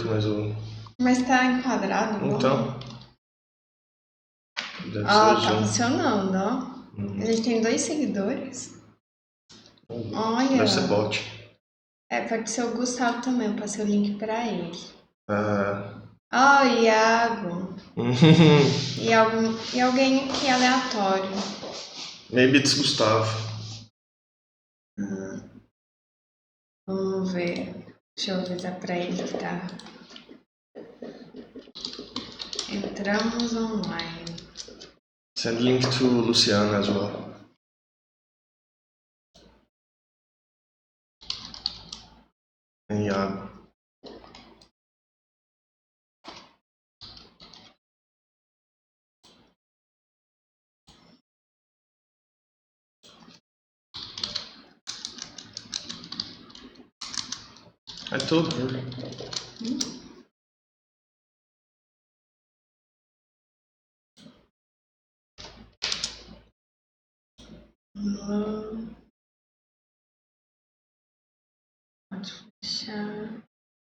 8, mas eu... Mas tá enquadrado, não? Então... Deve Ó, ser tá Zoom. funcionando, ó. A gente tem 2 seguidores. Olha. Deve ser bot. Pode ser o Gustavo também, eu passei o link pra ele. Ah. Ó, o Iago. E alguém aqui aleatório. Maybe it's Gustavo. Vamos ver. Deixa eu avisar pra ele que tá. Entramos online. Send link to Luciana as well. And Iago. I told her. Pode fechar.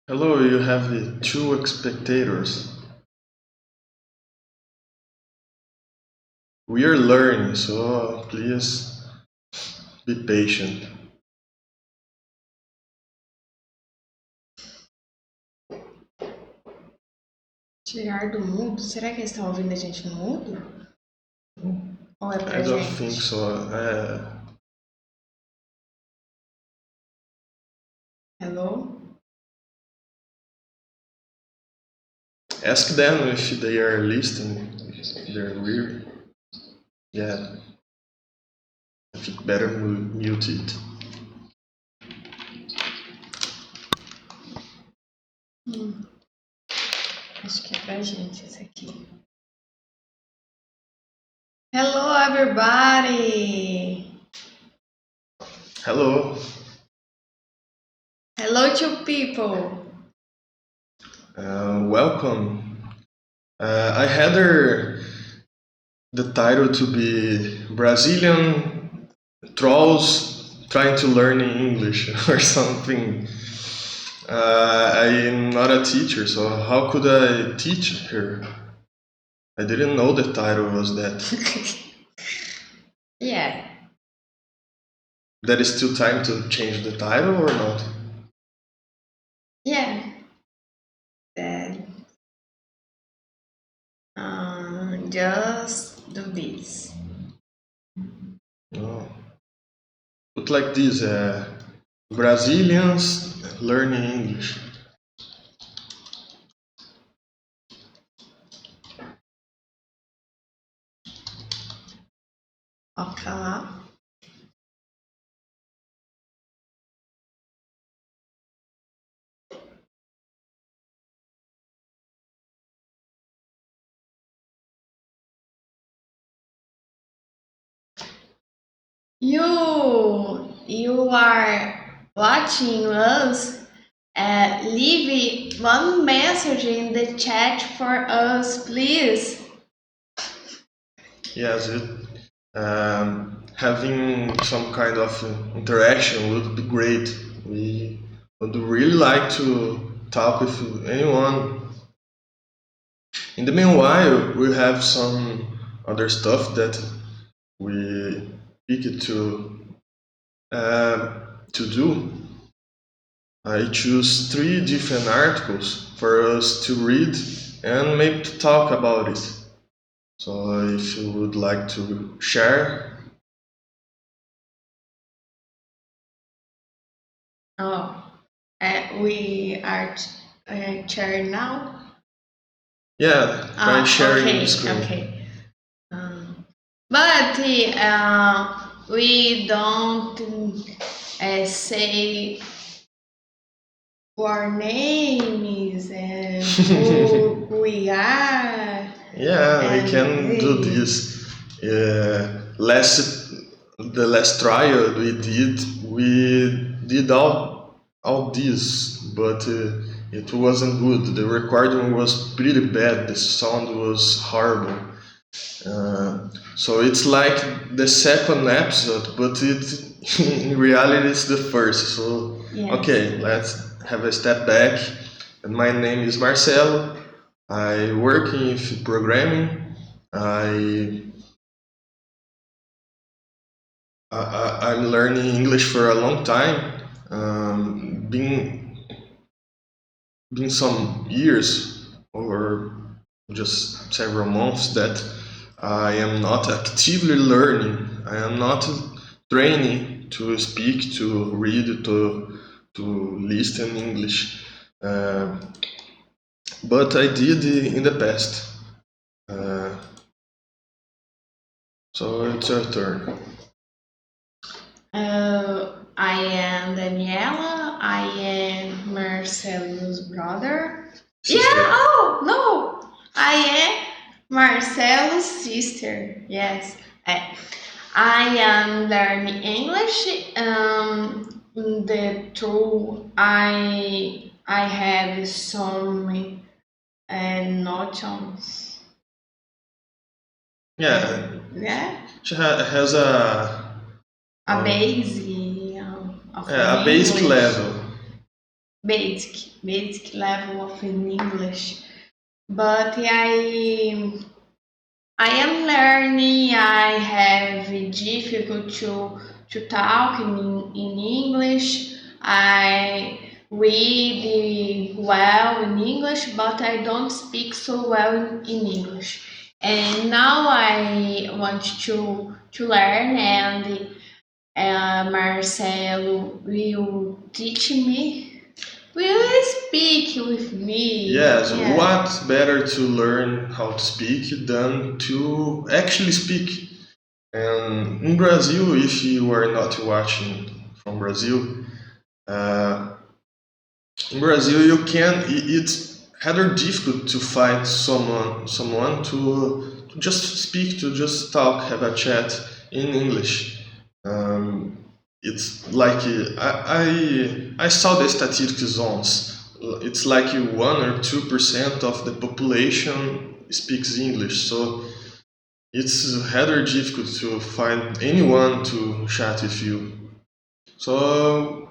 Hello, you have 2 spectators. We are learning, so please be patient. Tirar do mudo? Será que eles estão ouvindo a gente no mudo? Ou é pra I don't gente? think so. Hello? Ask them if they are listening. If they're weird. Yeah. I think better mute it. Acho que é pra gente esse aqui. Hello, everybody! Hello. Hello, two people! Welcome. I had the title to be Brazilian Trolls Trying to Learn English or something. I'm not a teacher, so how could I teach her? I didn't know the title was that. Yeah. There is still time to change the title or not? Yeah. Then just do this. No. Put like this, Brazilians learning English. Okay. You are watching us. Leave one message in the chat for us, please. Yes, having some kind of interaction would be great. We would really like to talk with anyone. In the meanwhile, we have some other stuff that we picked to do. I choose 3 different articles for us to read and maybe to talk about it. So if you would like to share. We are sharing now? Yeah, try sharing the screen. Okay. But we don't say our names and who we are. Yeah, we can do this. The last trial we did all this, but it wasn't good. The recording was pretty bad. The sound was horrible. So it's like the second episode, but in reality it's the first. So yeah. Okay, let's have a step back And my name is Marcelo. I work in programming. I, I'm learning English for a long time. Been some years or just several months that I am not actively learning. I am not training to speak, to read, to listen English. Uh, but I did in the past. Uh, so it's your turn. I am Daniela. I am Marcelo's brother. Sister. Yeah, oh, no. I am Marcelo's sister. Yes. I am learning English. The true, I have some notions. Yeah, Yeah, she has a base of a basic English. level. Basic level of English. But I am learning. I have difficult to talk in English. I read well in English, but I don't speak so well in English. And now I want to learn, and Marcelo will teach me. Will you speak with me? Yes, Yeah. what better to learn how to speak than to actually speak? And in Brazil, if you are not watching from Brazil, uh, in Brazil you can. It's rather difficult to find someone to just speak, to just talk, have a chat in English. Um, it's like I saw the statistics once. It's like 1 or 2% of the population speaks English, so it's rather difficult to find anyone to chat with you. So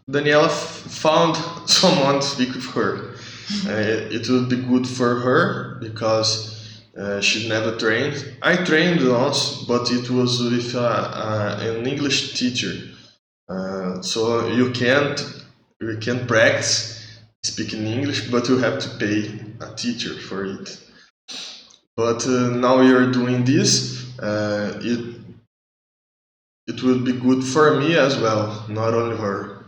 Daniela found someone to speak with her. It would be good for her because she never trained. I trained once, but it was with an English teacher. So you can practice speaking English, but you have to pay a teacher for it. But now you're doing this, it will be good for me as well, not only her.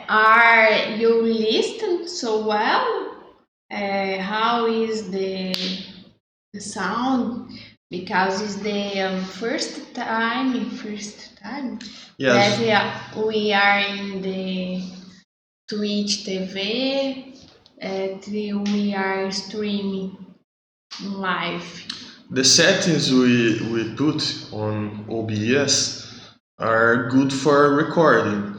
Are you listening so well? How is the sound? Because it's the first time Yes, that we are in the Twitch TV, we are streaming live. the settings we put on OBS are good for recording.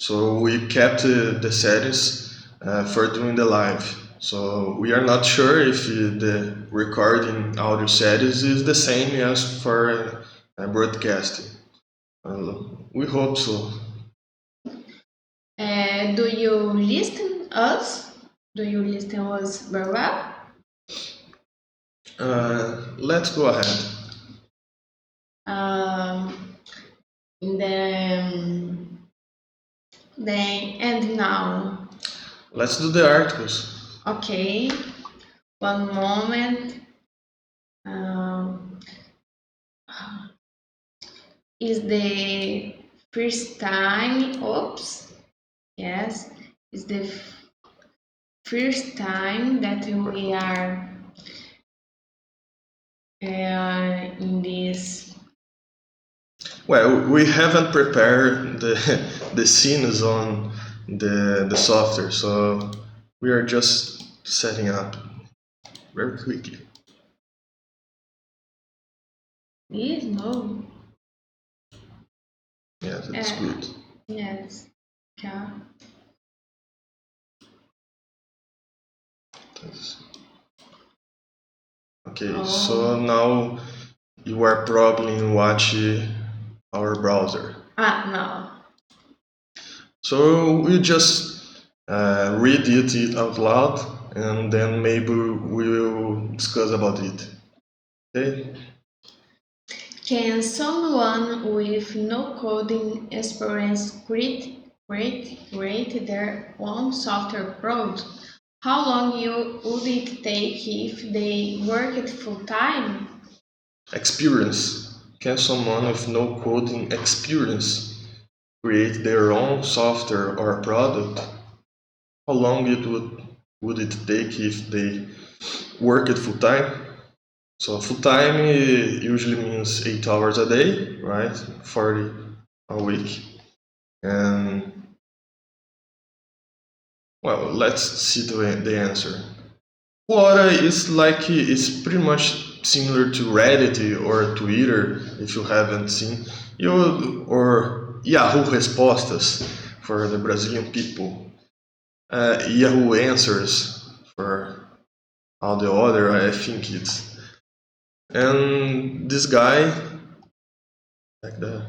So we kept the settings for doing the live. So we are not sure if the recording audio settings is the same as for broadcasting. We hope so. Do you listen us? Do you listen us very well? Let's go ahead. Um, then and now. Let's do the articles. Okay, one moment. Um, is the first time? Oops. Yes, is the first time that we are in this. Well, we haven't prepared the scenes on the software, so we are just setting up very quickly. Yes, no. Yes, it's good. Yes. Yeah. Okay, so now you are probably watching our browser. No. So we just read it out loud, and then maybe we will discuss about it. Okay? Can someone with no coding experience create their own software product? How long would it take if they worked full time? Experience. Can someone with no coding experience create their own software or product? How long would it take if they work it full time? So full time usually means 8 hours a day, right? 40 a week. And well, let's see the answer. Quora is like it's pretty much similar to Reddit or Twitter if you haven't seen. Or Yahoo Respostas for the Brazilian people. Yahoo Answers for all the other, I think it's. And this guy, like that.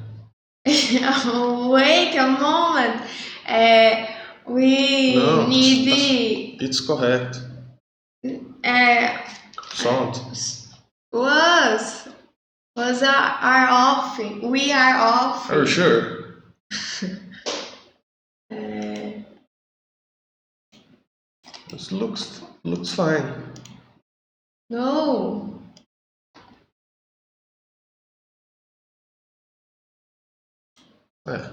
Wait a moment. We No, need it's correct. uh, Sound. was are off. We are off. Are you sure? This looks fine. No. Yeah.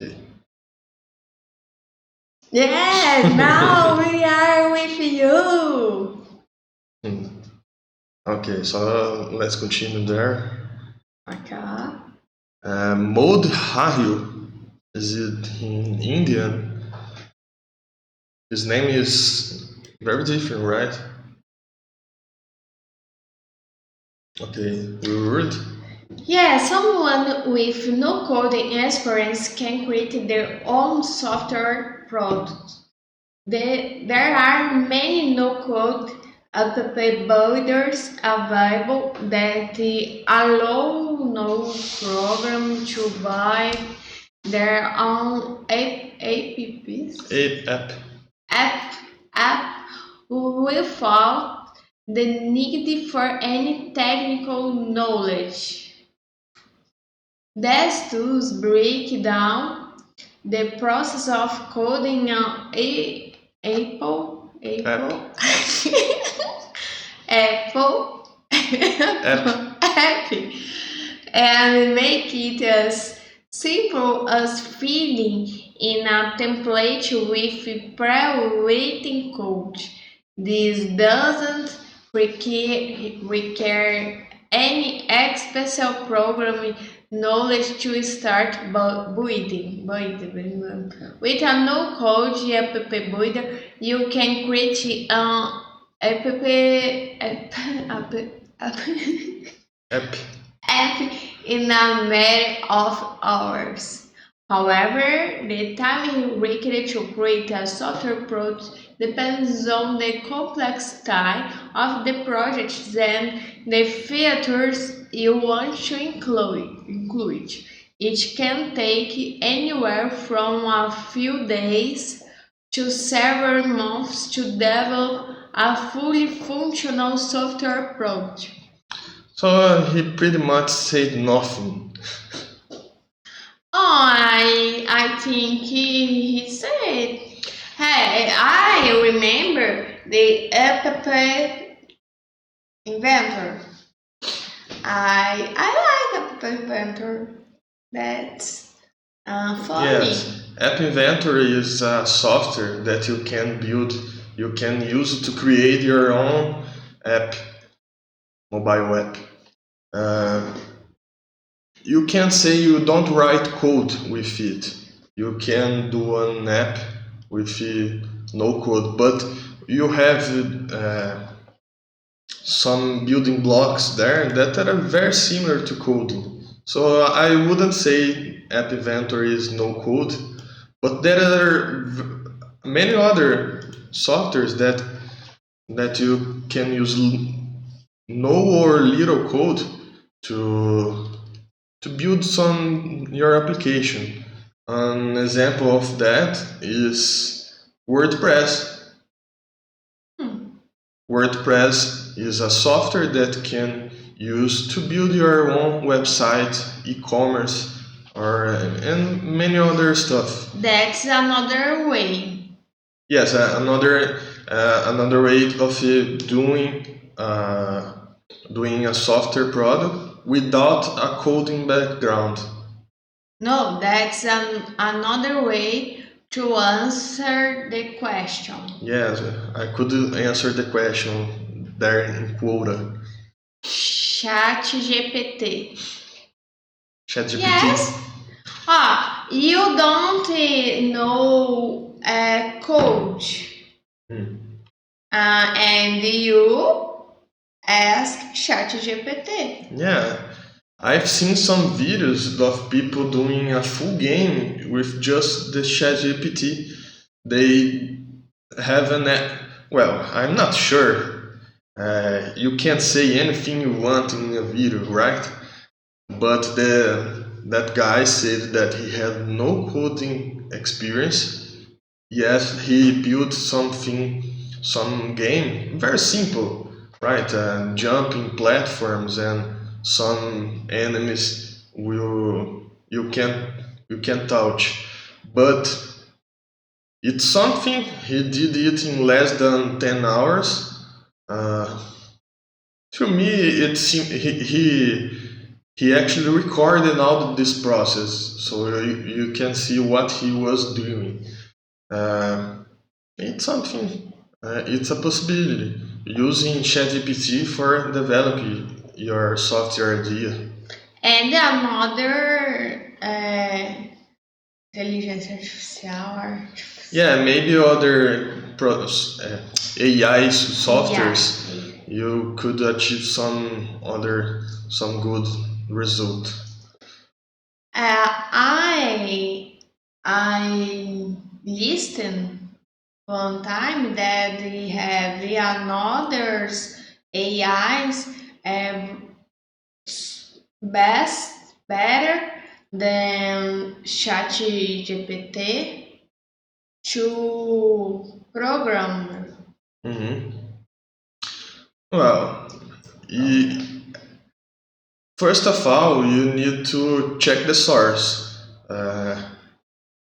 Okay. Yes, now we are with you. Okay, so let's continue there. Okay. Modhario, is it in Indian? His name is very different, right? Okay, we read. Yeah, someone with no coding experience can create their own software product. There are many no-code app builders available that allow no program to build their own app without the need for any technical knowledge. These tools break down the process of coding an Apple app and make it as simple as filling in a template with pre-written code. This doesn't require any special programming knowledge to start building. With a no-code app builder, you can create an app in a matter of hours. However, the time required to create a software product depends on the complexity of the project and the features you want to include. It can take anywhere from a few days to several months to develop a fully functional software product. So he pretty much said nothing. Oh, I think he said, hey, I remember the app inventor. I like app inventor. That's funny. Yes, App Inventor is a software that you can build, you can use to create your own app, mobile app. You can say you don't write code with it. You can do an app with no code, but you have some building blocks there that are very similar to coding. So I wouldn't say App Inventor is no code, but there are many other softwares that you can use no or little code to build your application. An example of that is WordPress. Hmm. WordPress is a software that can use to build your own website, e-commerce, or and many other stuff. That's another way. Yes, another way of doing a software product without a coding background. No, that's another way to answer the question. Yes, I could answer the question there in quota. Chat GPT. ChatGPT. Yes. You don't know code, Hmm. and you ask ChatGPT. Yeah, I've seen some videos of people doing a full game with just the ChatGPT. They have well, I'm not sure. You can't say anything you want in a video, right? But that guy said that he had no coding experience, yet he built some game, very simple, right? Jumping platforms and some enemies you can touch, but it's something he did it in less than 10 hours. Uh, to me, it seemed he actually recorded all this process, so you can see what he was doing. Uh, it's something. It's a possibility using ChatGPT for developing your software idea. And another inteligência artificial. Yeah, maybe other AI softwares Yeah. you could achieve some good result. I listened one time that they have another AIs better than ChatGPT to program. Hmm. Well, first of all, you need to check the source.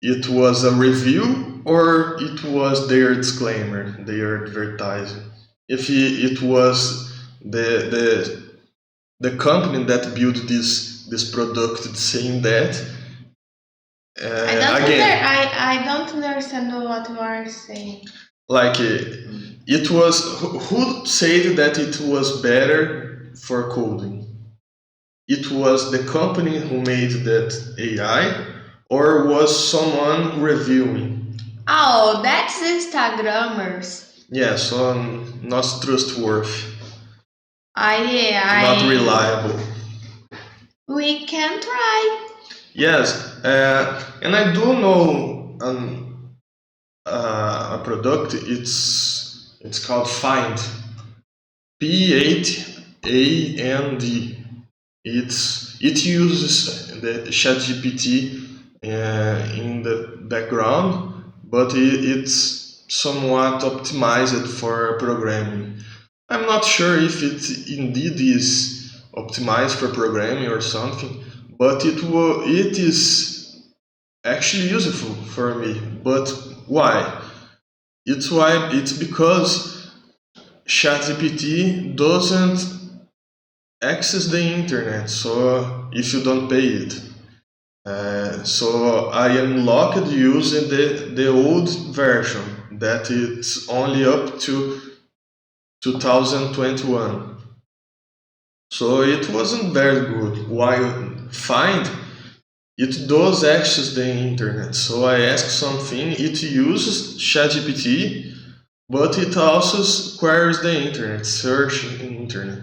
It was a review or it was their disclaimer, their advertising. If it was the the company that built this product saying that, again, I don't understand what you are saying. like it was who said that it was better for coding? It was the company who made that AI, or was someone reviewing? Oh, that's Instagrammers. Yeah, so not trustworthy, not I reliable. we can try. Yes, and I do know a product. It's called Find. P8AND. It uses the ChatGPT in the background, but it's somewhat optimized for programming. I'm not sure if it indeed is optimized for programming or something, but it is actually useful for me. But why? It's because ChatGPT doesn't access the internet, so if you don't pay it. So I unlocked using the old version that it's only up to 2021. So it wasn't very good. While Find, it does access the internet. So I ask something, it uses ChatGPT, but it also queries the internet, search in internet.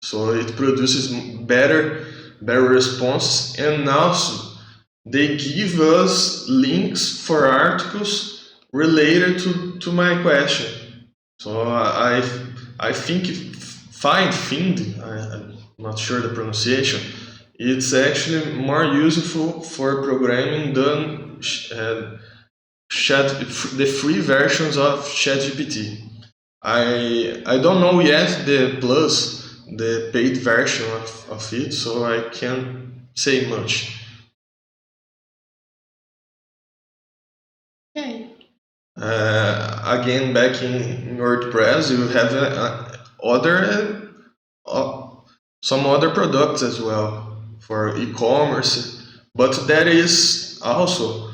So it produces better response, and also they give us links for articles related to my question. So I think I'm not sure the pronunciation. It's actually more useful for programming than the free versions of ChatGPT. I don't know yet the paid version of it, so I can't say much. Okay. Again, back in WordPress, you have some other products as well for e-commerce, but there is also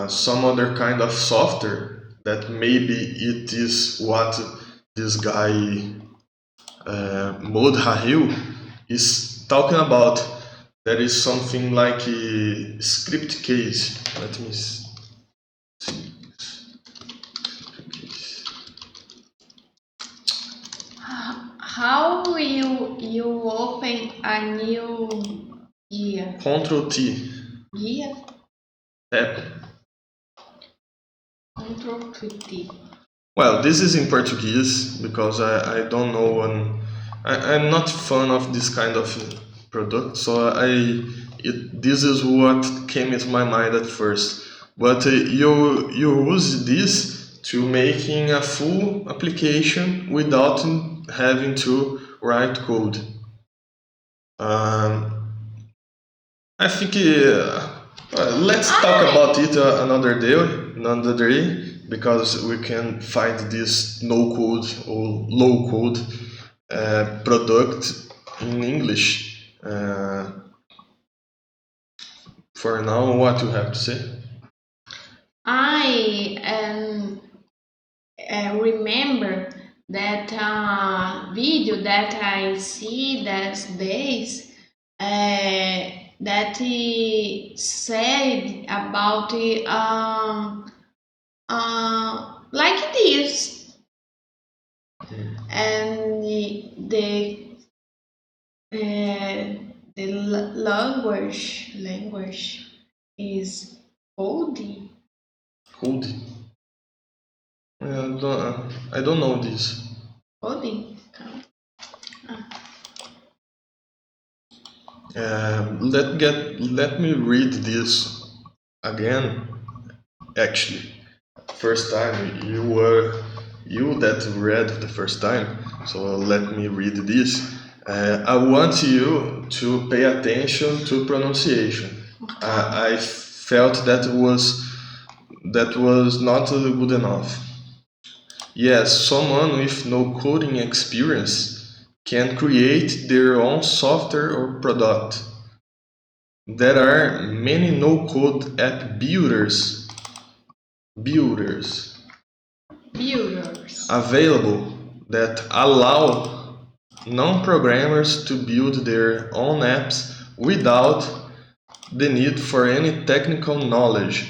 some other kind of software that maybe it is what this guy Mod Hahil is talking about. There is something like a script case. Let me see. How you open a new gear? Ctrl T. Gear? Tab. Ctrl T. Well, this is in Portuguese because I don't know I'm not fan of this kind of product, so this is what came into my mind at first. But you use this to making a full application without having to write code. I think let's talk about it another day, because we can find this no code or low code product in English. For now, what you have to say? I remember that video that I see these days that he said about like this, and the language is coding. Code? I don't know this. Coding. Let me read this again. Actually, first time you that read the first time, so let me read this. I want you to pay attention to pronunciation. I felt that was not good enough. Yes, someone with no coding experience can create their own software or product. There are many no-code app builders available that allow non-programmers to build their own apps without the need for any technical knowledge.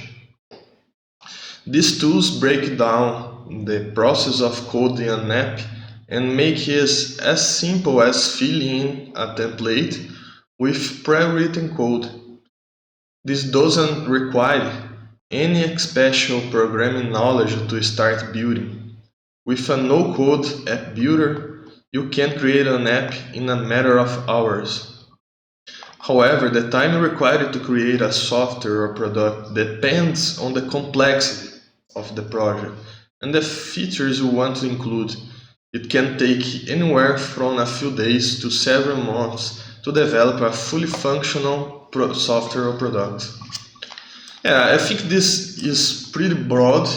These tools break down the process of coding an app and make it as simple as filling in a template with pre-written code. This doesn't require any special programming knowledge to start building. With a no-code app builder, you can create an app in a matter of hours. However, the time required to create a software or product depends on the complexity of the project and the features you want to include. It can take anywhere from a few days to several months to develop a fully functional software or product. Yeah, I think this is pretty broad,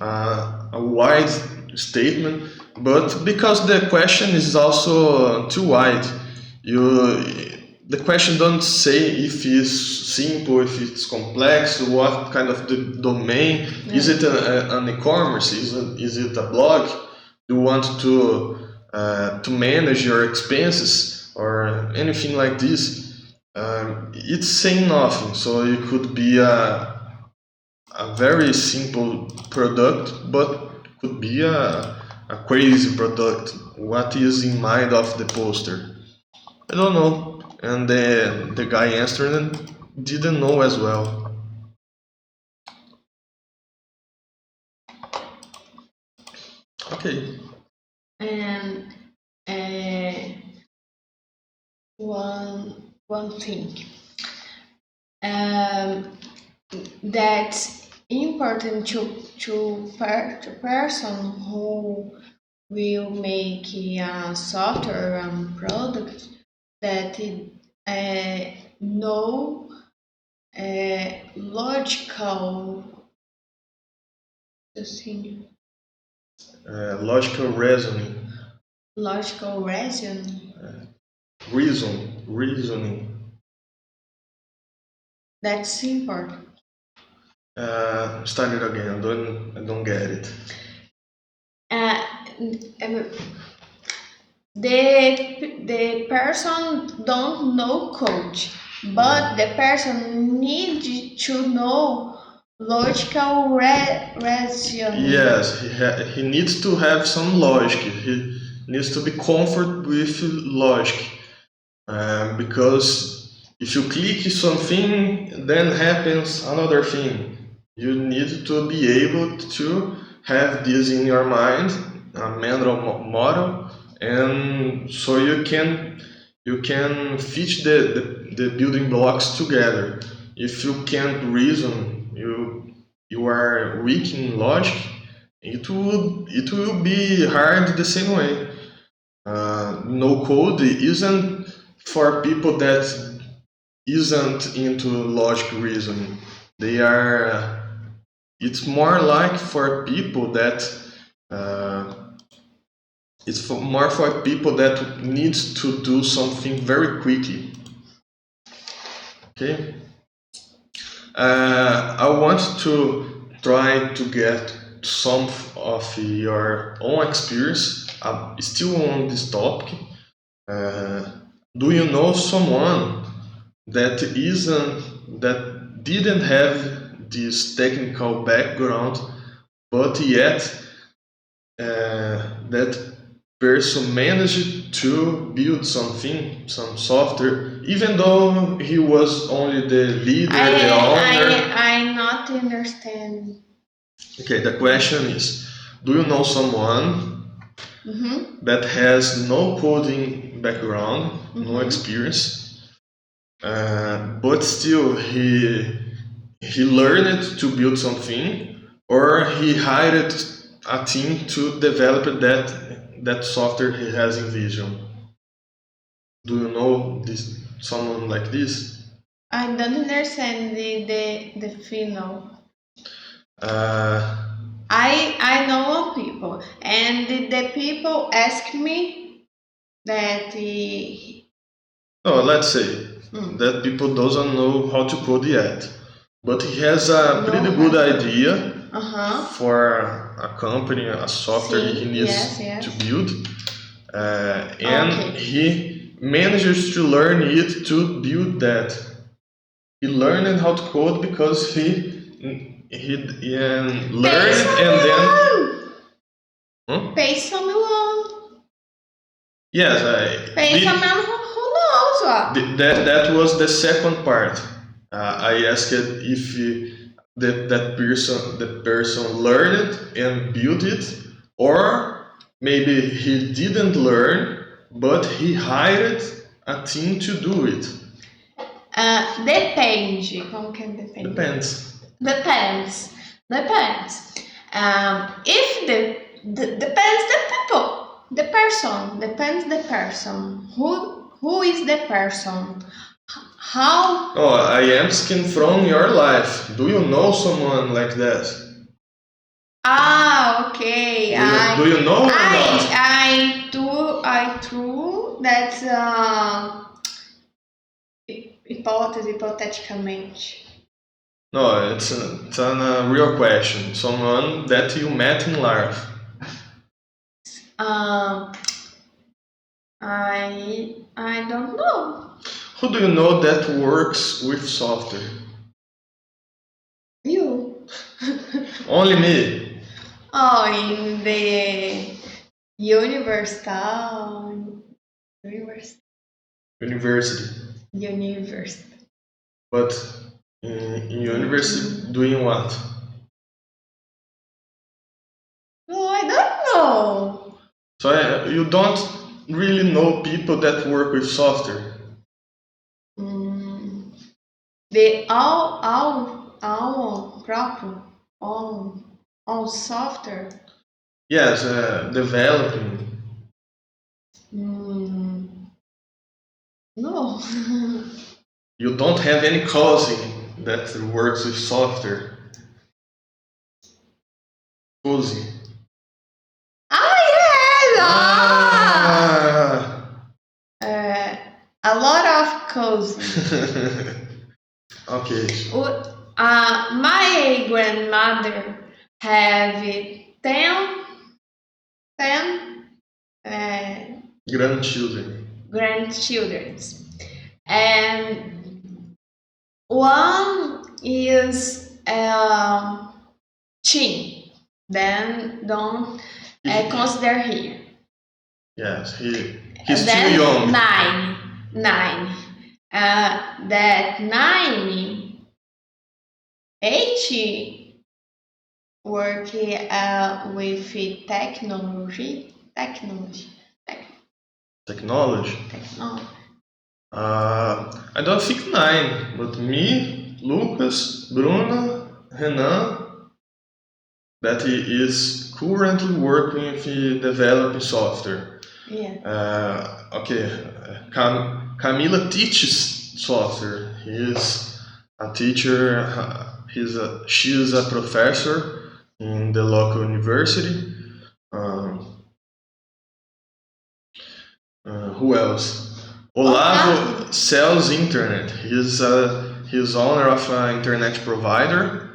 a wide statement, but because the question is also too wide, the question don't say if it's simple, if it's complex, what kind of the domain. Yeah. Is it an e-commerce? Is it a blog? Do you want to manage your expenses or anything like this? It's saying nothing, so it could be a very simple product, but could be a crazy product. What is in mind of the poster? I don't know. And the guy answered didn't know as well. Okay. And one thing. that's important to person who will make a software product that know logical assim, Logical reasoning, logical reason. reasoning. That's important. Start it again. I don't get it. Uh, um, the person don't know code, but the person need to know logical reasoning. Yes, he needs to have some logic. He needs to be comfortable with logic. Because if you click something, then happens another thing. You need to be able to have this in your mind, a mental model, and so you can fit the building blocks together. If you can't reason, you are weak in logic, it will be hard the same way. No code isn't for people that isn't into logic reasoning. They are. It's more like for people that. More for people that needs to do something very quickly. Okay. I want to try to get some of your own experience. Still on this topic. Do you know someone that didn't have this technical background, but yet that person managed to build something, some software, even though he was only the leader, the owner? I not understand. Okay, the question is, do you know someone that has no coding background, no experience, but still he learned to build something, or he hired a team to develop that software he has in Vision? Do you know someone like this? I don't understand the final. Uh, I know people, and the people ask me that let's say that people doesn't know how to code yet, but he has a pretty good idea for a company, a software he needs to build, and he manages to learn it to build that. He learned how to code because he learned and then pay someone. Yes, pay someone who knows what. That was the second part. I asked if the person learned and built it, or maybe he didn't learn, but he hired a team to do it. Depende. Como que depende? Depends. Depends. If depends the people, the person, depends the person. Who is the person? How? Oh, I am asking from your life. Do you know someone like that? Okay. Do you know or not? I do that. Hipoteticamente. No, it's a real question. Someone that you met in life. I don't know. Who do you know that works with software? You. Only me. Oh, in the university. But in university, doing what? No, I don't know. So you don't really know people that work with software? The all own próprio own software. Yes, developing. No. You don't have any cousin that works with software. Cousin. Yes! Ah. A lot of cousins. Okay. My grandmother have 10 Grandchildren. grandchildren, and one is teen. Then don't consider here. Yes, he's Then too young. nine. That 9, 8 work with technology. Technology. I don't think 9, but me, Lucas, Bruna, Renan, that he is currently working with developing software. Yeah. Okay, Camila teaches software. He is a teacher. She is a professor in the local university. Who else? Olavo sells internet. He's owner of an internet provider.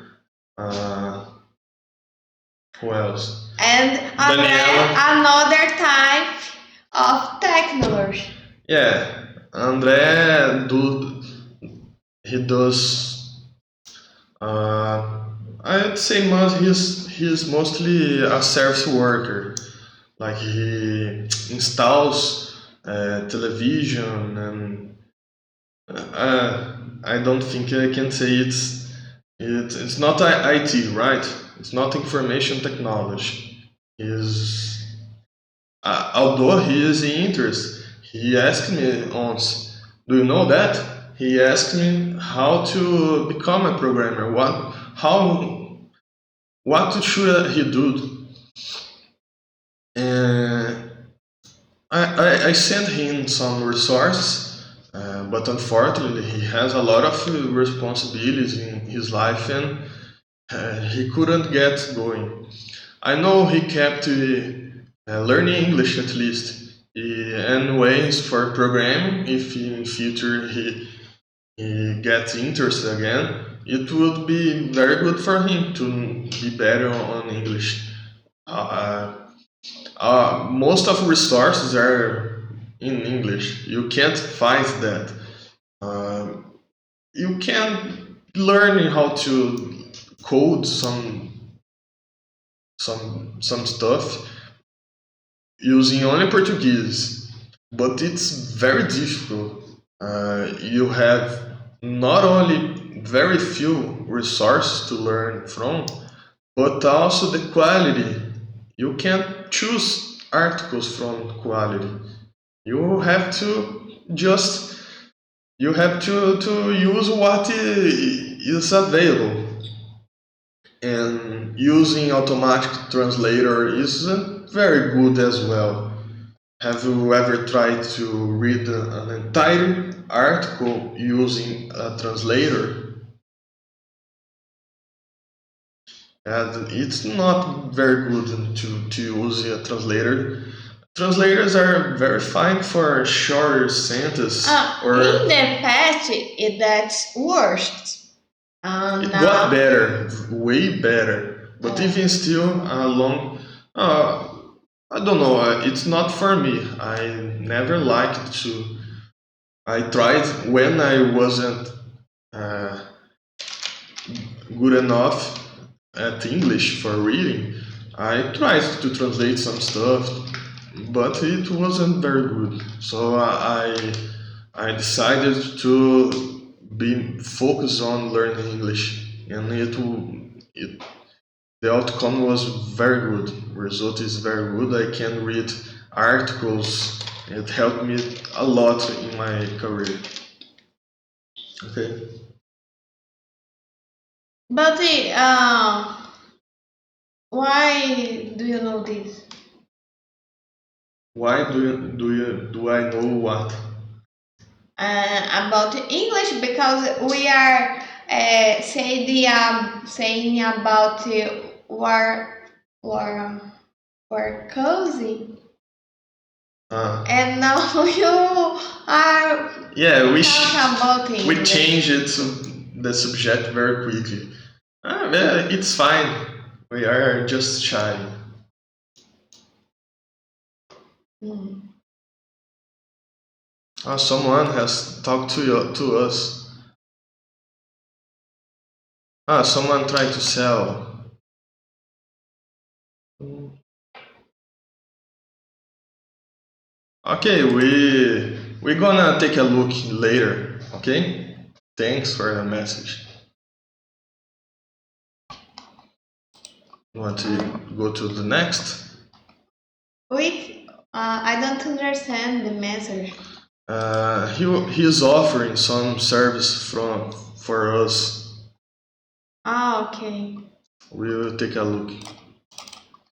Who else? And another type of technology. Yeah, André he does. I'd say he's mostly a service worker. Like he installs television and I don't think I can say it's not IT, right? It's not information technology. Although he is interested, he asked me once, "Do you know that?" He asked me how to become a programmer. What should he do? And I sent him some resources, but unfortunately he has a lot of responsibilities in his life and he couldn't get going. I know he kept learning English at least and ways for programming. If in future he gets interested again, it would be very good for him to be better on English. Most of resources are in English. You can't fight that. You can learn how to code some stuff using only Portuguese, but it's very difficult. You have not only very few resources to learn from, but also the quality. You can't choose articles from quality. You have to just to use what is available. And using automatic translator is very good as well. Have you ever tried to read an entire article using a translator? And it's not very good to use a translator. Translators are very fine for shorter sentences. In the past, that's worst. It got better, way better. But even still, long. I don't know. It's not for me. I never liked to. I tried when I wasn't good enough at English for reading. I tried to translate some stuff, but it wasn't very good. So I decided to be focused on learning English, and the outcome was very good. Result is very good. I can read articles. It helped me a lot in my career. Okay. But why do you know this? Why do I know what? About English because we are saying about war war cozy, Uh, and now you are yeah, talking about we English. change it to the subject very quickly. Yeah, it's fine. We are just shy. Mm. Someone has talked to us. Someone tried to sell. Okay, we're gonna take a look later. Okay, thanks for the message. You want to go to the next? Wait, I don't understand the message. He's offering some service for us. Okay. We'll take a look.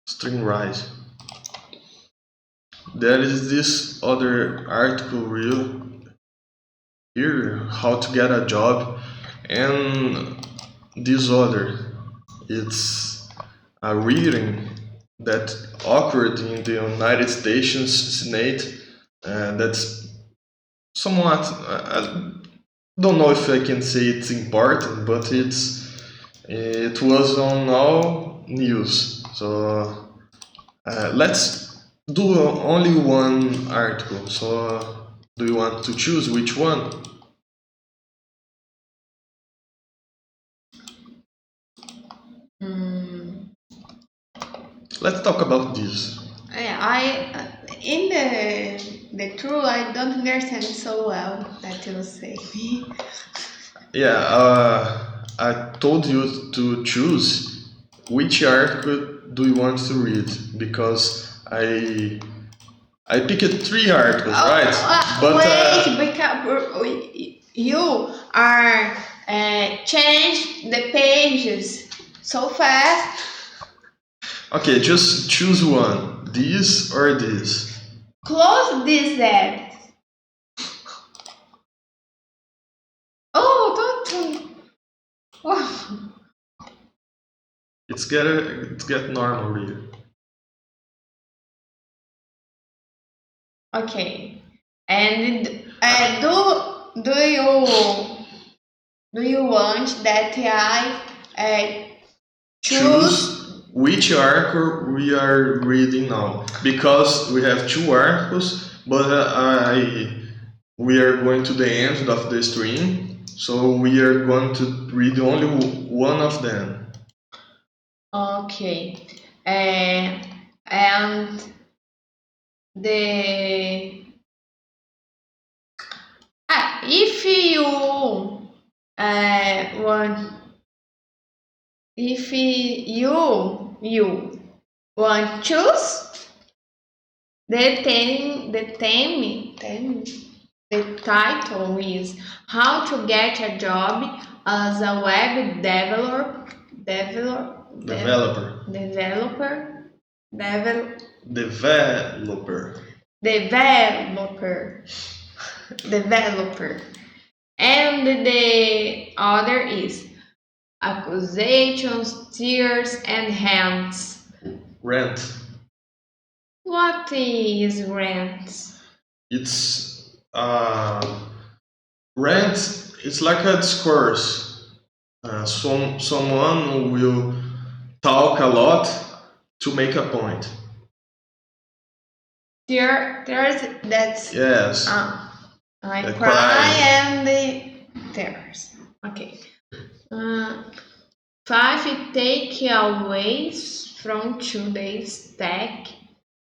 String rise. There is this other article real here, how to get a job, and this other, it's a reading that occurred in the United States Senate. That's somewhat, I don't know if I can say it's important, but it was on all news. So let's do only one article. So do you want to choose which one? Mm. Let's talk about this. I in the truth I don't understand so well that you say. Yeah, I told you to choose which article do you want to read because I picked three articles, right? But wait, because you are change the pages so fast. okay, just choose one, this or this. Close this app. Oh, don't. Oh. It's get normal here. Okay. And do you want that I Choose which article we are reading now because we have two articles, but we are going to the end of the stream, so we are going to read only one of them. Okay. And the if you want if you want choose the title is how to get a job as a web developer Developer. developer Developer. developer developer, and the other is accusations, tears, and hands. Rent. What is rent? It's rent. It's like a discourse. Someone will talk a lot to make a point. There's that's Yes. I The cry cry. and the tears. Okay. 5 takeaways from today's tech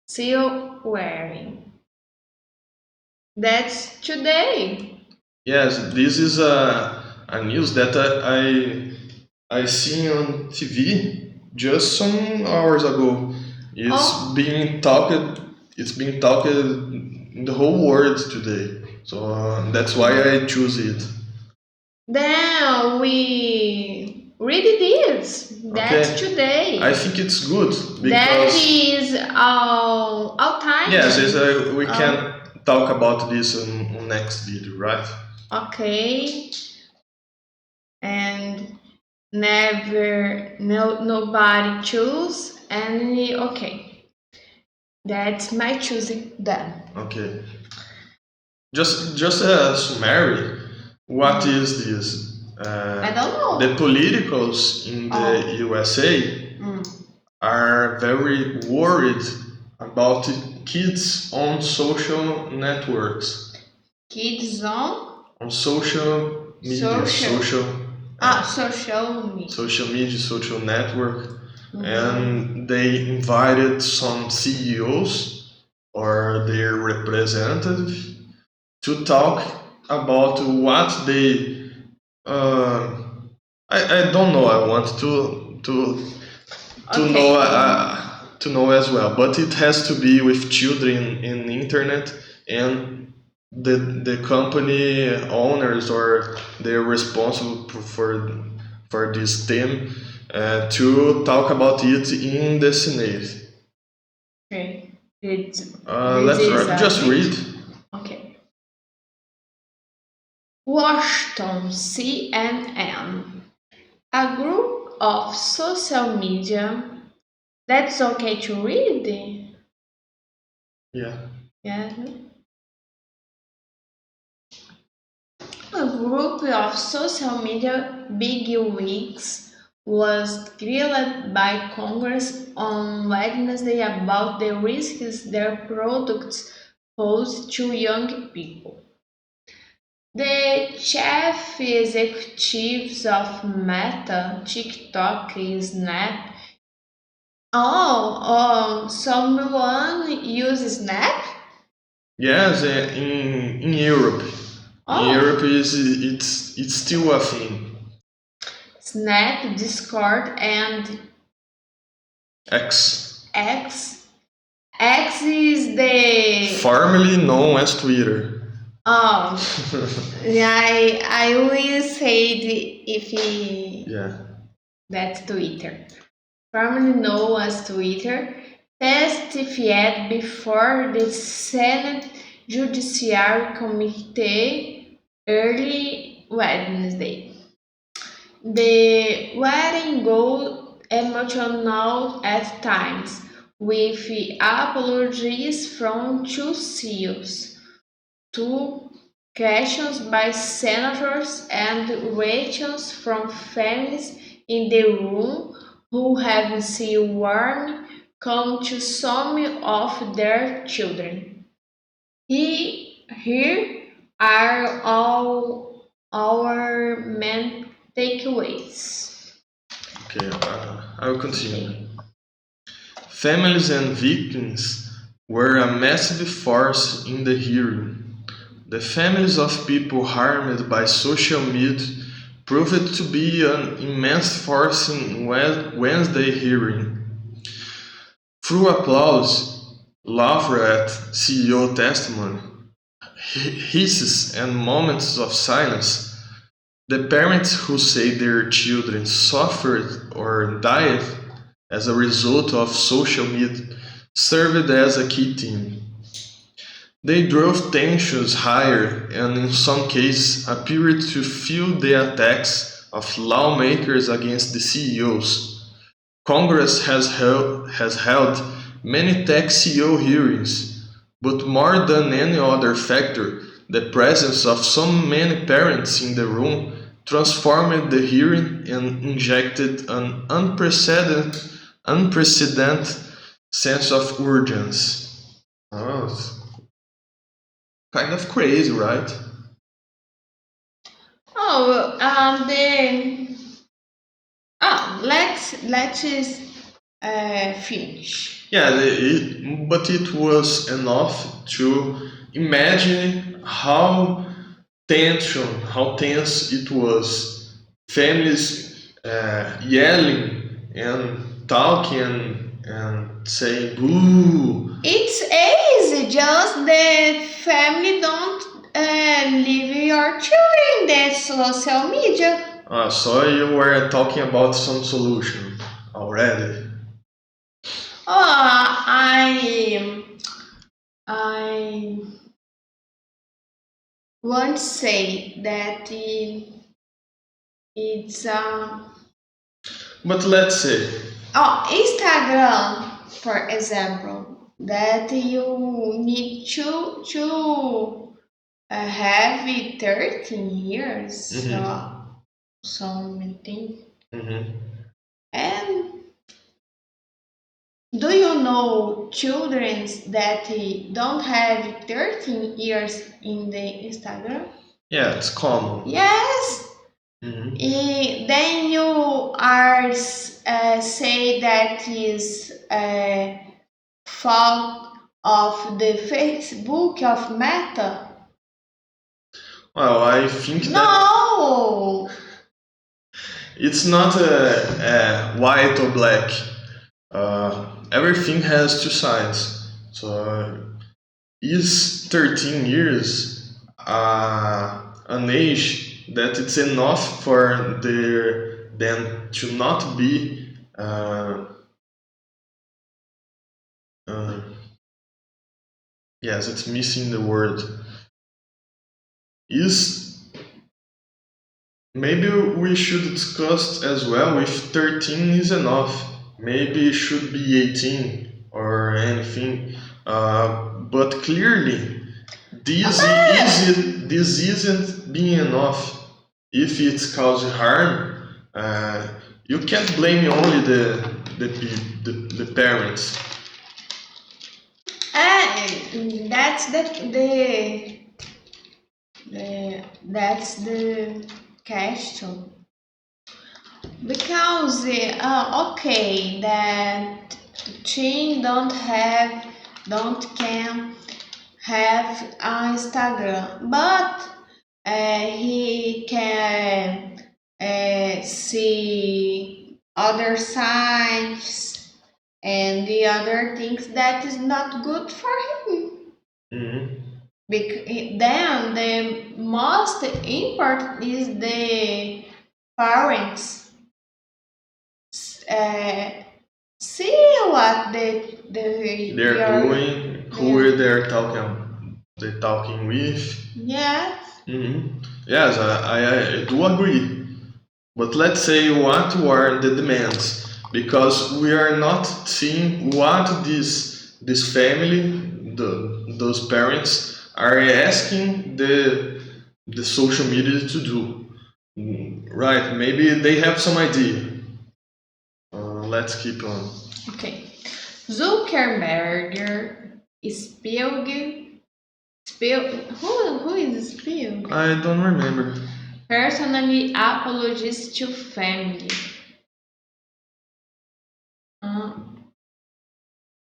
seal wearing. That's today. Yes, this is a news that I seen on TV just some hours ago. Oh. It's being talked in the whole world today. So that's why I choose it. Then we read this. That's Okay. today. I think it's good That because is all time. yes, we can talk about this on next video, right? Okay. And nobody choose any. Okay, that's my choosing then. Okay. Just a summary. What is this? I don't know. The politicals in the USA are very worried about kids on social networks. Kids on social media, social media. social media, social network, and they invited some CEOs or their representatives to talk about what they. I don't know. I want to know as well, but it has to be with children in the internet and the company owners or they're responsible for this theme to talk about it in the Senate. Okay. Just read. Okay. Washington, CNN. A group of social media. That's okay to read? Yeah. Yeah. A group of social media bigwigs was grilled by Congress on Wednesday about the risks their products pose to young people. The chief executives of Meta, TikTok, Snap. Someone uses Snap? Yes, in Europe. In Europe, it's still a thing. Snap, Discord, and X. X is the formerly known as Twitter. I will say that's Twitter. Formerly known as Twitter, testified before the Senate Judiciary Committee early Wednesday. The wedding got emotional at times, with apologies from two CEOs, two questions by senators, and reactions from families in the room who have seen warm come to some of their children. Here are all our main takeaways. Okay, I will continue. Families and victims were a massive force in the hearing. The families of people harmed by social media proved to be an immense force in Wednesday hearing. Through applause, laughter at CEO testimony, hisses and moments of silence, the parents who say their children suffered or died as a result of social media served as a key theme. They drove tensions higher and in some cases appeared to fuel the attacks of lawmakers against the CEOs. Congress has held many tech CEO hearings, but more than any other factor, the presence of so many parents in the room transformed the hearing and injected an unprecedented sense of urgency. Oh, kind of crazy, right? Let's finish. Yeah, but it was enough to imagine how tense it was. Families yelling and talking and saying boo. It's easy, just the family don't leave your children in the social media. So you were talking about some solution already. Oh, I want to say that it's But let's say, Instagram, for example, that you need to have 13 years, something. mhm. And do you know children that don't have 13 years in the Instagram? Yeah, it's common. Yes. Mhm. Then you are say that is fault of the Facebook of Meta. Well, I think that No. it's not white or black. Everything has two sides. So, is 13 years an age that it's enough for them to not be uh, yes, it's missing the word. Is maybe we should discuss as well if 13 is enough. Maybe it should be 18 or anything. But clearly, this isn't being enough. If it's causing harm, you can't blame only the parents. That's that's the question. Because okay, that teen don't can have Instagram, but he can see other sites and the other things that is not good for him. Mhm. Then the most important is the parents uh, see what They're your doing, who they're talking with. yes. Yes, I do agree. But let's say what were the demands, because we are not seeing what this family, those parents are asking the social media to do. Right? Maybe they have some idea. Let's keep on. Okay. Zuckerberg who is Spielberg? I don't remember. Personally apologized to family. Uh,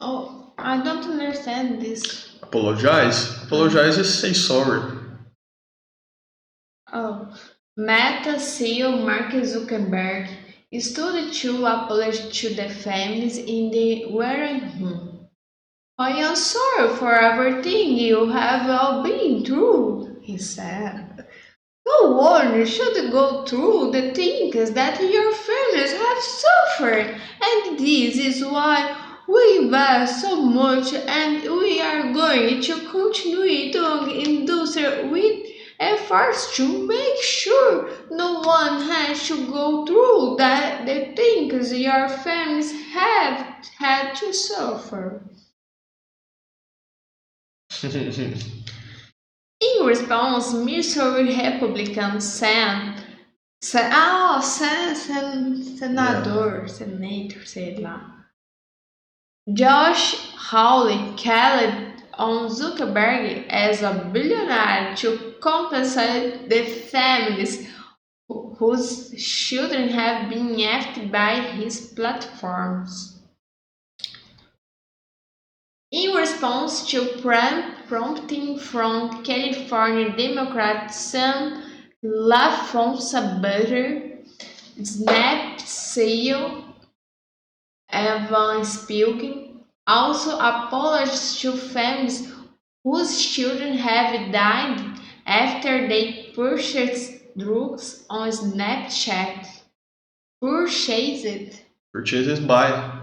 oh, I don't understand this. Apologize. Apologize is say sorry. Oh, Meta CEO Mark Zuckerberg stood to apologize to the families in the waiting room. I am sorry for everything you have all been through, he said. No one should go through the things that your families have suffered, and this is why we invest so much and we are going to continue doing industry with efforts to make sure no one has to go through the things your families have had to suffer. In response, Missouri Republican senator, sei lá. Josh Hawley called on Zuckerberg as a billionaire to compensate the families whose children have been left by his platforms. In response to prompting from California Democrat Sam LaFonsa Butter, Snap CEO Evan Spielkin also apologized to families whose children have died after they purchased drugs on Snapchat. Purchased. Purchased by.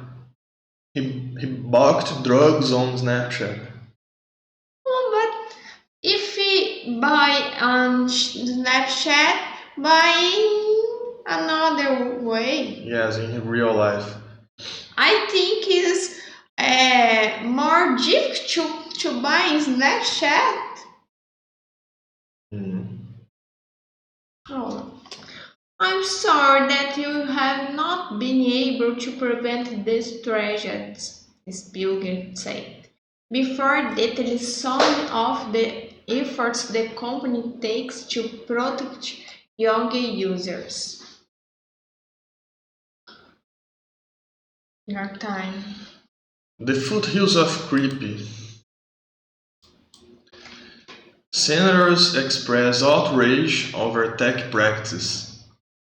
He bought drugs on Snapchat. Oh, but if we buy on Snapchat, buy another way. Yes, in real life. I think it's more difficult to buy in Snapchat. Mm. Oh, I'm sorry that you have not been able to prevent these tragedies, Spielberg said, before detailing some of the efforts the company takes to protect younger users. Your time. The foothills of creepy. Senators express outrage over tech practice.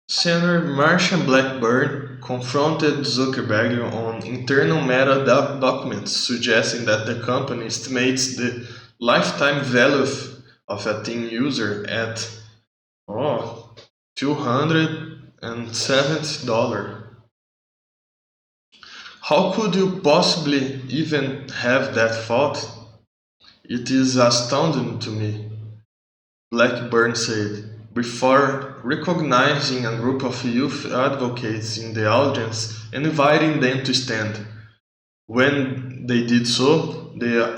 Senator Marsha Blackburn confronted Zuckerberg on internal Meta documents suggesting that the company estimates the lifetime value of a teen user at $270. How could you possibly even have that thought? It is astounding to me, Blackburn said, before recognizing a group of youth advocates in the audience and inviting them to stand. When they did so, the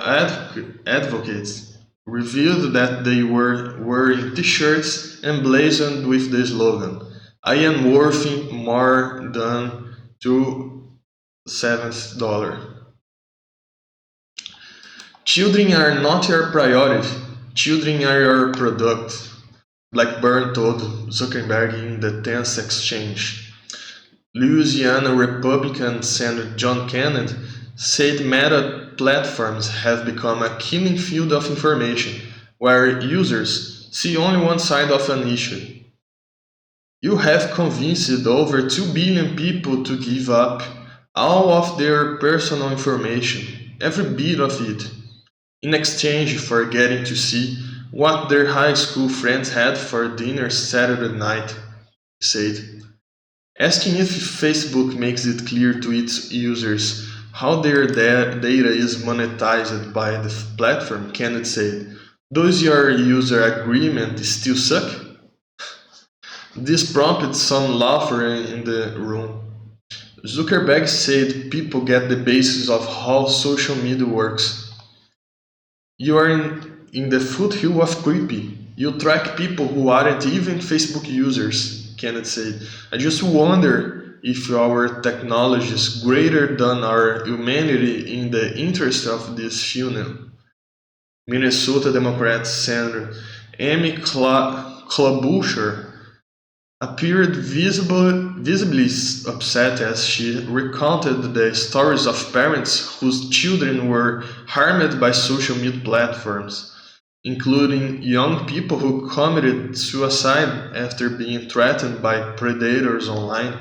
advocates revealed that they were wearing t-shirts emblazoned with the slogan, I am worth more than $270. Children are not your priority, children are your product, Blackburn told Zuckerberg in the tense exchange. Louisiana Republican Senator John Kennedy said Meta platforms have become a killing field of information, where users see only one side of an issue. You have convinced over 2 billion people to give up all of their personal information, every bit of it, in exchange for getting to see what their high school friends had for dinner Saturday night, he said. Asking if Facebook makes it clear to its users how their data is monetized by the platform, Kenneth said, does your user agreement still suck? This prompted some laughter in the room. Zuckerberg said people get the basis of how social media works. You are in the foothill of creepy. You track people who aren't even Facebook users, Kenneth said. I just wonder if our technology is greater than our humanity in the interest of this funnel. Minnesota Democrat Senator Amy Klobuchar appeared visibly upset as she recounted the stories of parents whose children were harmed by social media platforms, including young people who committed suicide after being threatened by predators online.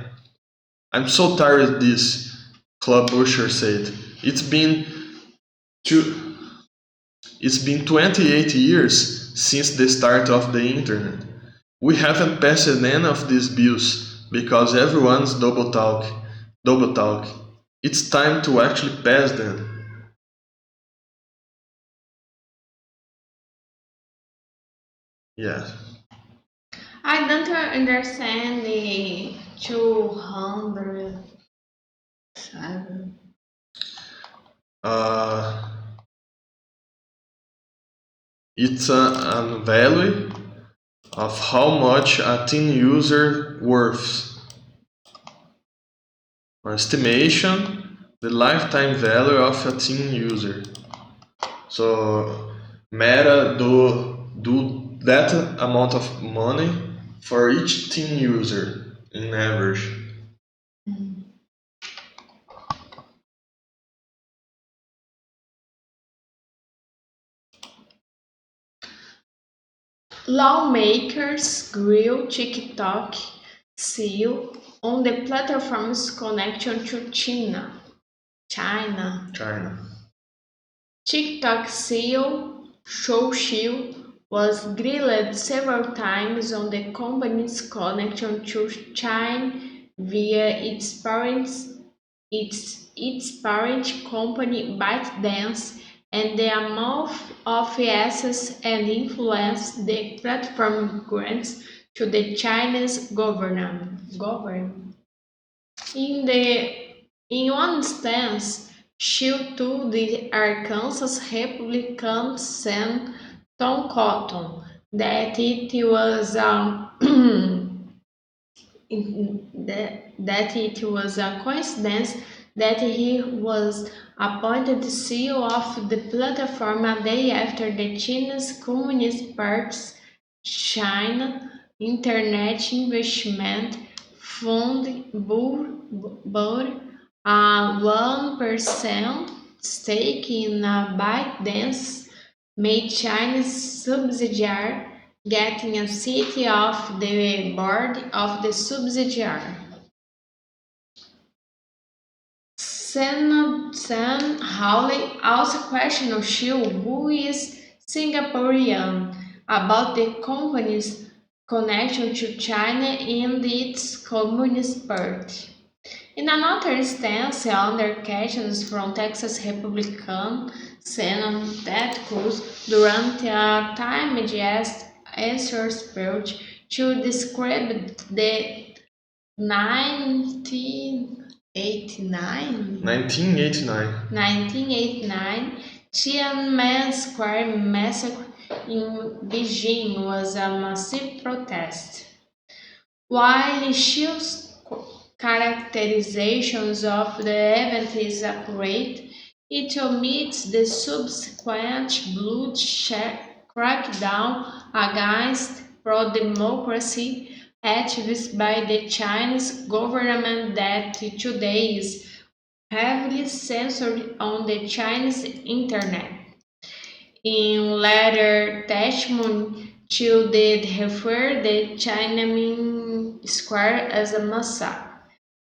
I'm so tired of this, Klobuchar said. Two, it's been 28 years since the start of the internet. We haven't passed any of these bills because everyone's double talk. Double talk. It's time to actually pass them. Yeah. I don't understand the 207. Uh, it's a value of how much a teen user worth. Or estimation the lifetime value of a teen user. So Meta do that amount of money for each teen user in average. Lawmakers grill TikTok CEO on the platform's connection to China. China. TikTok CEO Shou Xiu was grilled several times on the company's connection to China via its parent company ByteDance, and the amount of access and influence the platform grants to the Chinese government. In one instance, she told the Arkansas Republican Senator Tom Cotton that it was that it was a coincidence that he was appointed CEO of the platform a day after the Chinese Communist Party's China Internet Investment Fund bought a 1% stake in a ByteDance made Chinese subsidiary, getting a seat off the board of the subsidiary. Sen Hawley also questioned Xiu, who is Singaporean, about the company's connection to China and its Communist Party. In another instance, under questions from Texas Republican Senator Ted Cruz during a timed answers period to describe the 1989 1989 Tiananmen Square massacre in Beijing was a massive protest. While Xiu's characterizations of the event is accurate, it omits the subsequent bloodshed crackdown against pro-democracy activists by the Chinese government that today is heavily censored on the Chinese internet. In later testimony, Chiu did refer the Tiananmen Square as a massacre.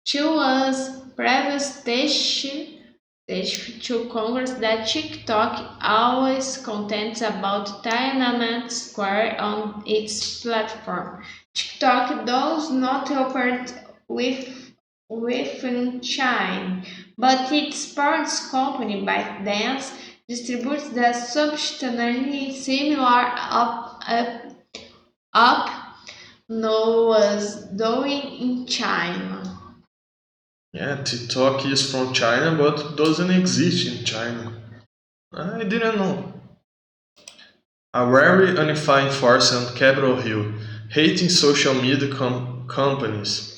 Chiu was previously stated to Congress that TikTok always contents about Tiananmen Square on its platform. TikTok does not operate within China, but its parent company ByteDance distributes the substantially similar app known as Douyin in China. Yeah, TikTok is from China but doesn't exist in China. I didn't know. A very unifying force on Capitol Hill, hating social media companies.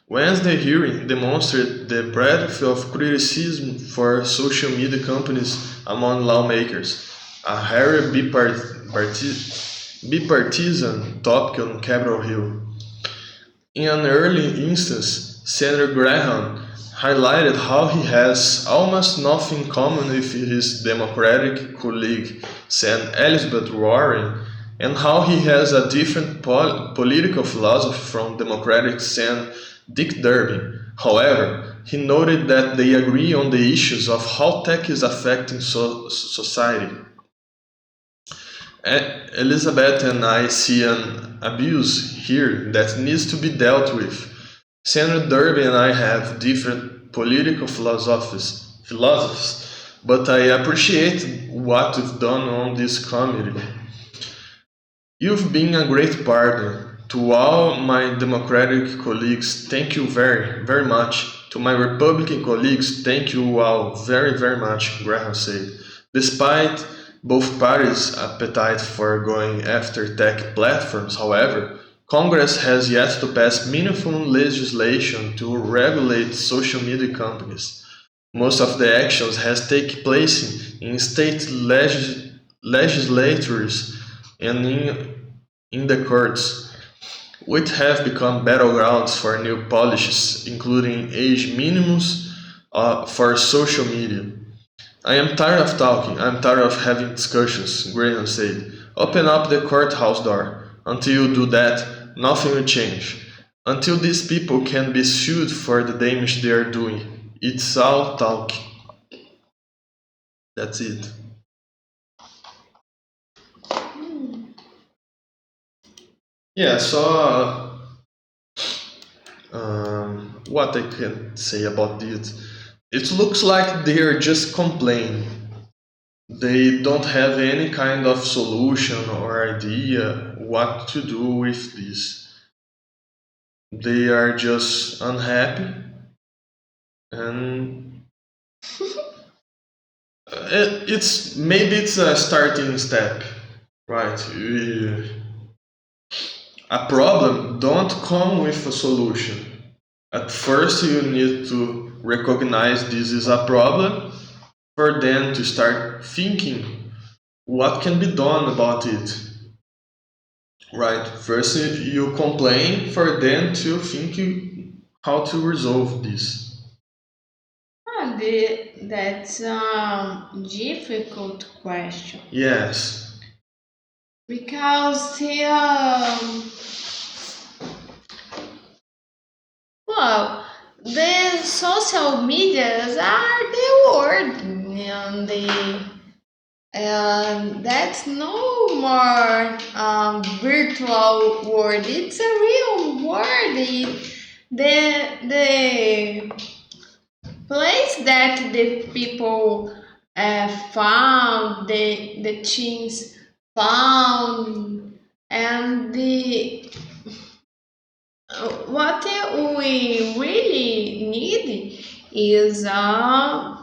Wednesday hearing demonstrated the breadth of criticism for social media companies among lawmakers, a rare bipartisan topic on Capitol Hill. In an early instance, Senator Graham highlighted how he has almost nothing in common with his Democratic colleague, Senator Elizabeth Warren, and how he has a different political philosophy from Democratic Senator Dick Durbin. However, he noted that they agree on the issues of how tech is affecting society. Elizabeth and I see an abuse here that needs to be dealt with. Senator Durbin and I have different political philosophies, but I appreciate what you've done on this committee. You've been a great partner. To all my Democratic colleagues, thank you very, very much. To my Republican colleagues, thank you all very, very much, Graham said. Despite both parties' appetite for going after tech platforms, however, Congress has yet to pass meaningful legislation to regulate social media companies. Most of the actions has taken place in state legislatures and in the courts, which have become battlegrounds for new policies, including age minimums for social media. I am tired of talking, I'm tired of having discussions, Graham said. Open up the courthouse door. Until you do that, nothing will change. Until these people can be sued for the damage they are doing. It's all talk. That's it. Yeah, so what I can say about it? It looks like they are just complaining. They don't have any kind of solution or idea what to do with this. They are just unhappy, and it's maybe it's a starting step, right? A problem don't come with a solution. At first, you need to recognize this is a problem for them to start thinking what can be done about it. Right. First, you complain for them to think how to resolve this. That's a difficult question Yes. because well, the social medias are the word, and that's no more virtual word. It's a real word. The place that the people found, the teens found, and the what we really need is a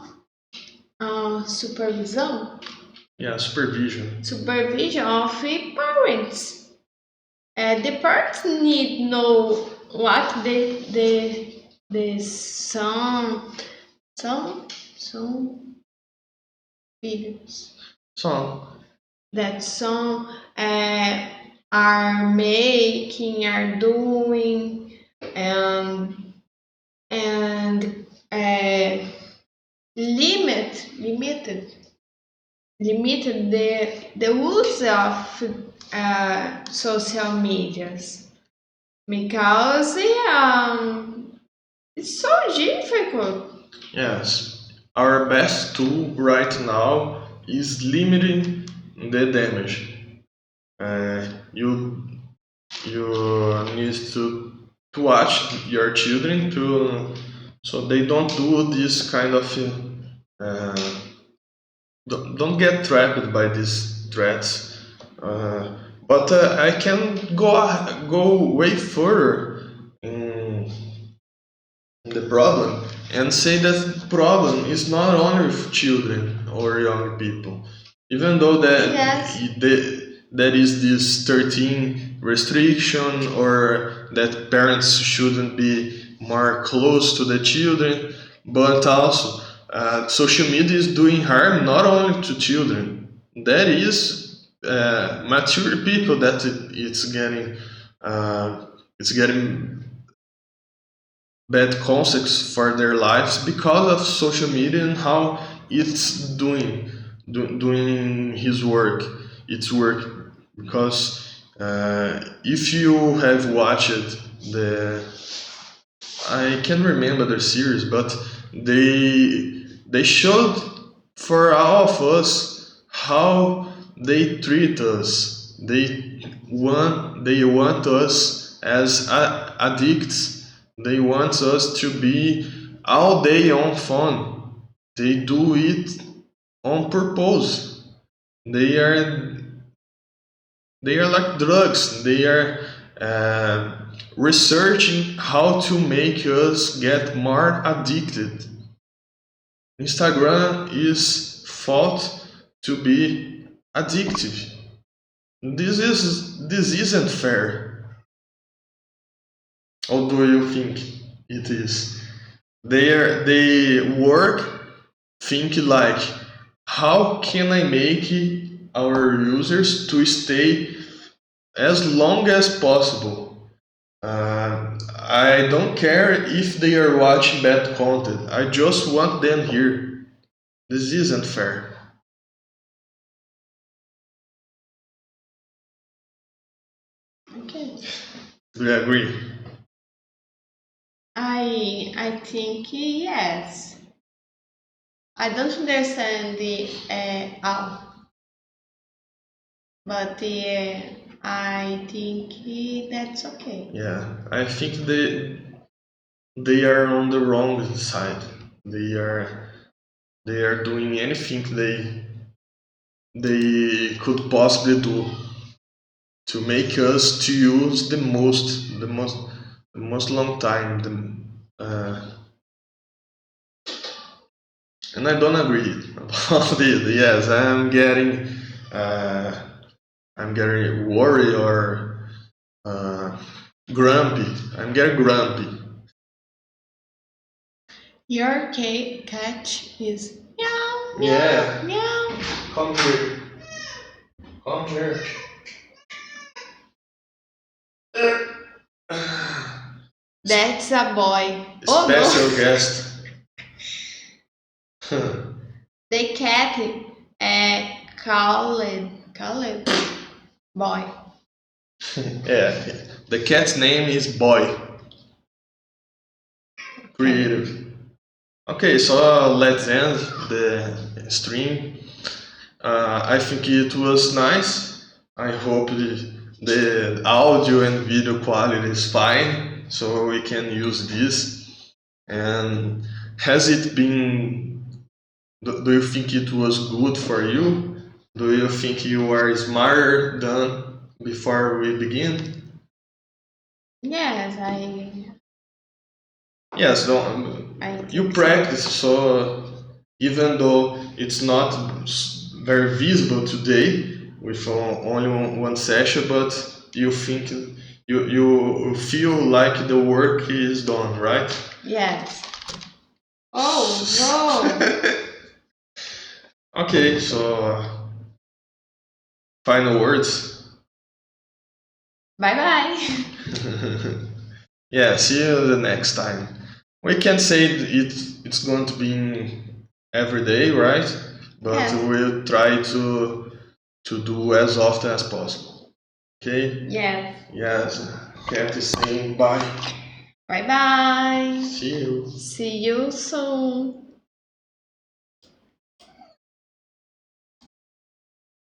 Yeah, supervision. supervision of the parents. The parents need know what the some videos So, that some are making, are doing, and and limited the use of social medias because it's so difficult. yes, our best tool right now is limiting the damage. You need to watch your children to so they don't do this kind of uh, don't get trapped by these threats. But I can go way further in the problem and say that the problem is not only with children or young people, even though Yes. there is this 13 restriction or that parents shouldn't be more close to the children, but also social media is doing harm not only to children, that is mature people that it's getting bad consequences for their lives because of social media and how it's doing his work, its work. Because if you have watched the, I can't remember the series, but they showed for all of us how they treat us. They want us as addicts. They want us to be all day on phone. They do it on purpose. They are they are like drugs. They are researching how to make us get more addicted. Instagram is thought to be addictive. This isn't fair. Or do you think it is? They work think like how can I make our users to stay as long as possible. I don't care if they are watching bad content. I just want them here. This isn't fair. Okay. Do you agree? I think yes. I don't understand the all, but I think that's okay. Yeah, I think they are on the wrong side. They are they are doing anything they could possibly do to make us to use the most long time. And I don't agree about it. Yes, uh, I'm getting worried or uh, grumpy. I'm getting grumpy. Your catch is meow, meow, Yeah. meow. Come here. Come here. That's a boy. Oh Special no! guest. The cat called boy. Yeah, the cat's name is Boy. Creative. Okay, so let's end the stream. I think it was nice. I hope the audio and video quality is fine, so we can use this. And has it been? Do you think it was good for you? Do you think you are smarter than before we begin? Yes, Yes, I you think so. practice, so even though it's not very visible today with only one session, but you think you feel like the work is done, right? Yes. Oh no! Okay, so final words. Bye bye. Yeah, see you the next time. We can say it's going to be every day, right? But Yes. we'll try to do as often as possible. Okay? Yes. Yes. Cat is saying bye. Bye bye. See you. See you soon.